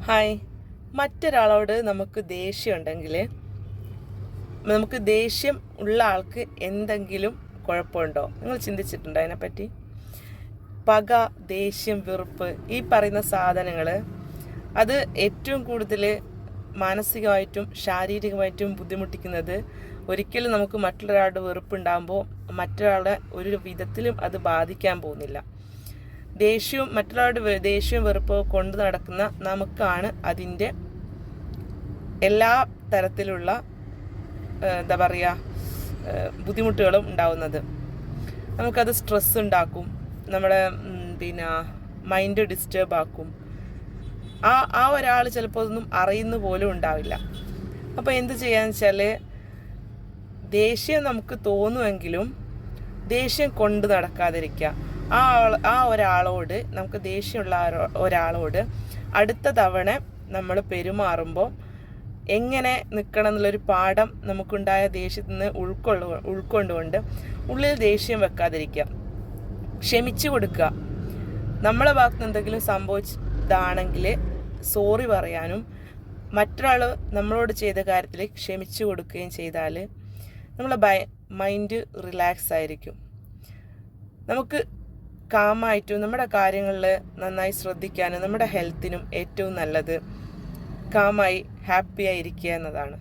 Hi. മറ്റൊരാളോട് നമുക്ക് ദേഷ്യം ഉണ്ടെങ്കിൽ നമുക്ക് ദേഷ്യം ഉള്ള ആൾക്ക് എന്തെങ്കിലും കുഴപ്പമുണ്ടോ? നിങ്ങൾ ചിന്തിച്ചിട്ടുണ്ടോ അതിനെപ്പറ്റി? പക, ദേഷ്യം, വെറുപ്പ്, ഈ പറയുന്ന സാധനങ്ങൾ അത് ഏറ്റവും കൂടുതൽ മാനസികമായിട്ടും ശാരീരികമായിട്ടും ബുദ്ധിമുട്ടിക്കുന്നത് ഒരിക്കലും നമുക്ക് മറ്റൊരാളുടെ വെറുപ്പുണ്ടാകുമ്പോൾ മറ്റൊരാളുടെ ഒരു വിധത്തിലും അത് ബാധിക്കാൻ പോകുന്നില്ല. മറ്റൊരാളുടെ ദേഷ്യവും വെറുപ്പോ കൊണ്ട് നടക്കുന്ന നമുക്കാണ് അതിൻ്റെ എല്ലാ തരത്തിലുള്ള ബുദ്ധിമുട്ടുകളും ഉണ്ടാവുന്നത്. നമുക്കത് സ്ട്രെസ് ഉണ്ടാക്കും, നമ്മുടെ മൈൻഡ് ഡിസ്റ്റർബ് ആക്കും. ആ ഒരാൾ ചിലപ്പോൾ അതൊന്നും അറിയുന്ന പോലും ഉണ്ടാവില്ല. അപ്പോൾ എന്ത് ചെയ്യാന്ന് വെച്ചാൽ, ദേഷ്യം നമുക്ക് തോന്നുമെങ്കിലും ദേഷ്യം കൊണ്ട് നടക്കാതിരിക്കുക. ആ ഒരാളോട്, നമുക്ക് ദേഷ്യമുള്ള ഒരാളോട് അടുത്ത തവണ നമ്മൾ പെരുമാറുമ്പോൾ എങ്ങനെ നിൽക്കണം എന്നുള്ളൊരു പാഠം നമുക്കുണ്ടായ ദേഷ്യത്തിൽ നിന്ന് ഉൾക്കൊണ്ടുകൊണ്ട് ഉള്ളിൽ ദേഷ്യം വെക്കാതിരിക്കുക, ക്ഷമിച്ചു കൊടുക്കുക. നമ്മളെ ഭാഗത്ത് എന്തെങ്കിലും സംഭവിച്ചതാണെങ്കിൽ സോറി പറയാനും മറ്റൊരാൾ നമ്മളോട് ചെയ്ത കാര്യത്തിൽ ക്ഷമിച്ചു കൊടുക്കുകയും ചെയ്താൽ നമ്മളെ മൈൻഡ് റിലാക്സ് ആയിരിക്കും. നമുക്ക് കാമായിട്ടും നമ്മുടെ കാര്യങ്ങളിൽ നന്നായി ശ്രദ്ധിക്കാനും നമ്മുടെ ഹെൽത്തിനും ഏറ്റവും നല്ലത് കാമായി ഹാപ്പി ആയിരിക്കുക എന്നതാണ്.